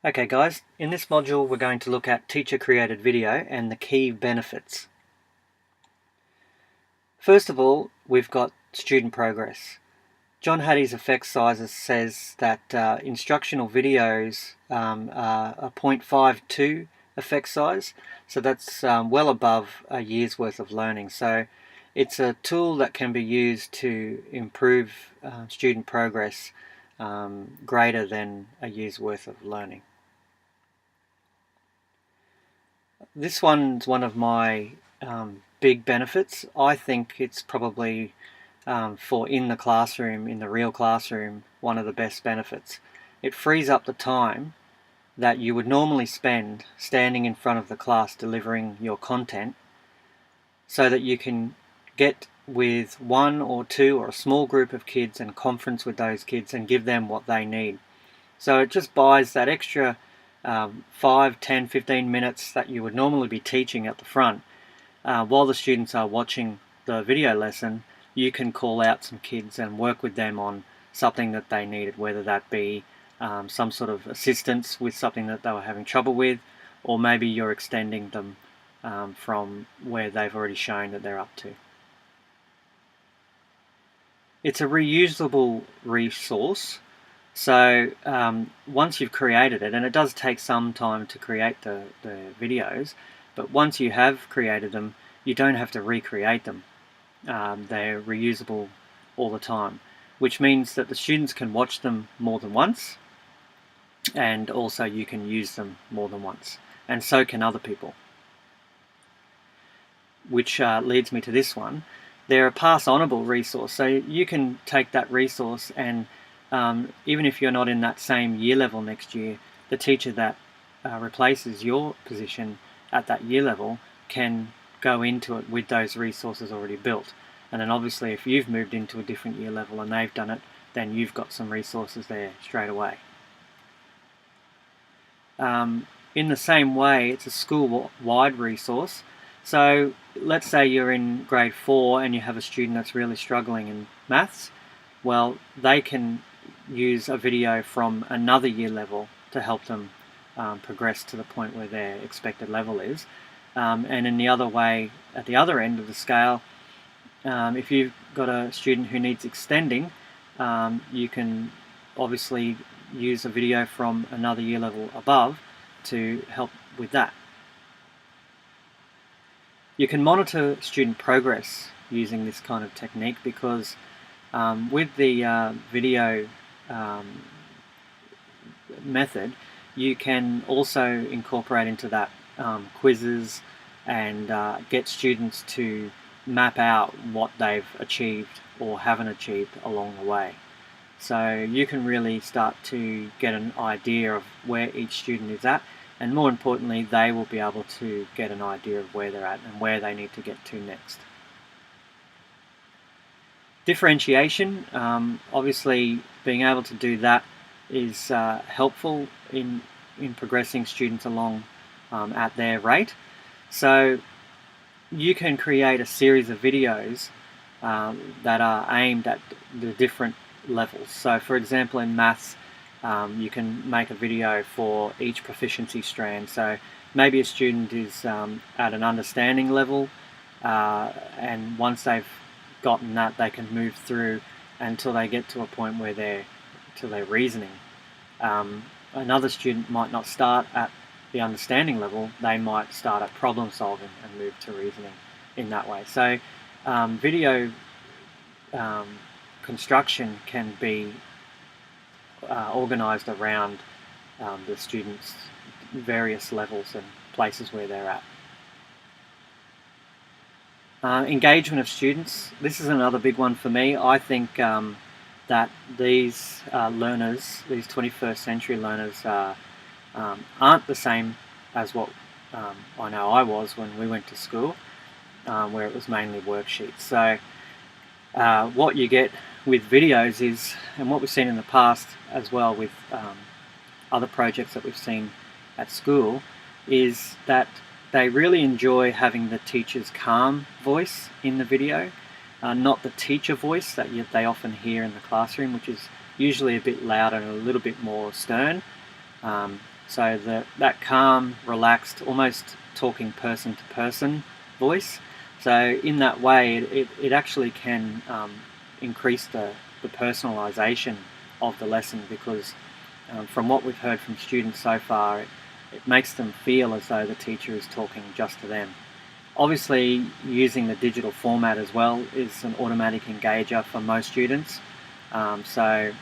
Okay guys, in this module we're going to look at teacher-created video and the key benefits. First of all, we've got student progress. John Hattie's effect sizes says that instructional videos are a 0.52 effect size, so that's well above a year's worth of learning. So it's a tool that can be used to improve student progress greater than a year's worth of learning. This one's one of my big benefits. I think it's probably for in the classroom, in the real classroom, one of the best benefits. It frees up the time that you would normally spend standing in front of the class delivering your content, so that you can get with one or two or a small group of kids and conference with those kids and give them what they need. So it just buys that extra 5, 10, 15 minutes that you would normally be teaching at the front. While the students are watching the video lesson, you can call out some kids and work with them on something that they needed, whether that be some sort of assistance with something that they were having trouble with, or maybe you're extending them from where they've already shown that they're up to. It's a reusable resource. So once you've created it, and it does take some time to create the videos, but once you have created them, you don't have to recreate them. They're reusable all the time, which means that the students can watch them more than once, and also you can use them more than once, and so can other people. Which leads me to this one. They're a pass-onable resource, so you can take that resource and even if you're not in that same year level next year, the teacher that replaces your position at that year level can go into it with those resources already built. And then obviously if you've moved into a different year level and they've done it, then you've got some resources there straight away. In the same way, it's a school-wide resource. So let's say you're in grade 4 and you have a student that's really struggling in maths. Well, they can use a video from another year level to help them progress to the point where their expected level is. And in the other way, at the other end of the scale, if you've got a student who needs extending, you can obviously use a video from another year level above to help with that. You can monitor student progress using this kind of technique, because with the video method, you can also incorporate into that quizzes and get students to map out what they've achieved or haven't achieved along the way. So you can really start to get an idea of where each student is at, and more importantly, they will be able to get an idea of where they're at and where they need to get to next. Differentiation, obviously being able to do that is helpful in progressing students along at their rate. So you can create a series of videos that are aimed at the different levels. So for example, in maths, you can make a video for each proficiency strand. So maybe a student is at an understanding level, and once they've gotten that, they can move through until they get to a point where they're reasoning. Another student might not start at the understanding level, they might start at problem solving and move to reasoning in that way. So video construction can be organized around the students' various levels and places where they're at. Engagement of students, this is another big one for me. I think that these learners, these 21st century learners, aren't the same as what I know I was when we went to school, where it was mainly worksheets. So what you get with videos is, and what we've seen in the past as well with other projects that we've seen at school, is that they really enjoy having the teacher's calm voice in the video, not the teacher voice that they often hear in the classroom, which is usually a bit louder and a little bit more stern. So that calm, relaxed, almost talking person to person voice. So in that way, it actually can increase the personalisation of the lesson, because from what we've heard from students so far, it makes them feel as though the teacher is talking just to them. Obviously, using the digital format as well is an automatic engager for most students. So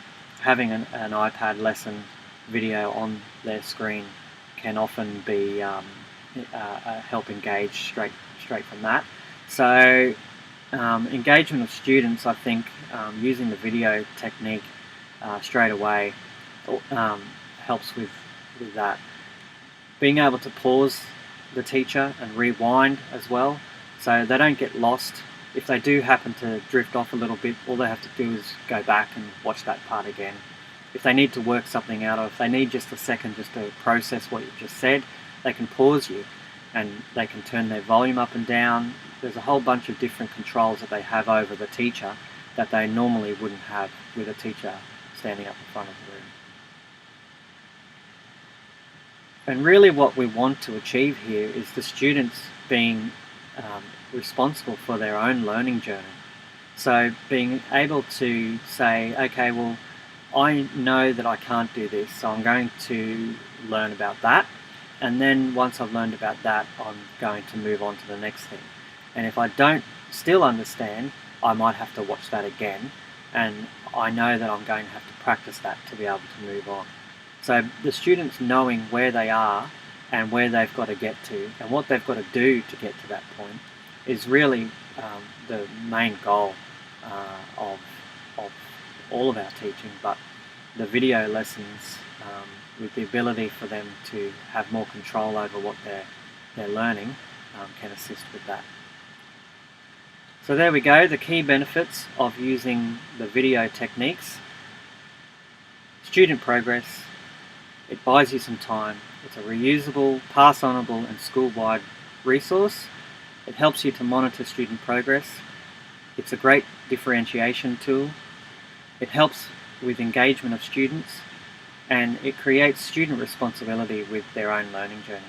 having an iPad lesson video on their screen can often be help engage straight from that. So engagement of students, I think, using the video technique straight away helps with that. Being able to pause the teacher and rewind as well, so they don't get lost. If they do happen to drift off a little bit, all they have to do is go back and watch that part again. If they need to work something out, or if they need just a second just to process what you've just said, they can pause you and they can turn their volume up and down. There's a whole bunch of different controls that they have over the teacher that they normally wouldn't have with a teacher standing up in front of the room. And really what we want to achieve here is the students being responsible for their own learning journey. So being able to say, okay, well, I know that I can't do this, so I'm going to learn about that. And then once I've learned about that, I'm going to move on to the next thing. And if I don't still understand, I might have to watch that again. And I know that I'm going to have to practice that to be able to move on. So the students knowing where they are and where they've got to get to and what they've got to do to get to that point is really the main goal of all of our teaching. But the video lessons, with the ability for them to have more control over what they're learning, can assist with that. So there we go, the key benefits of using the video techniques. Student progress. It buys you some time. It's a reusable, pass-onable and school-wide resource. It helps you to monitor student progress. It's a great differentiation tool. It helps with engagement of students, and it creates student responsibility with their own learning journey.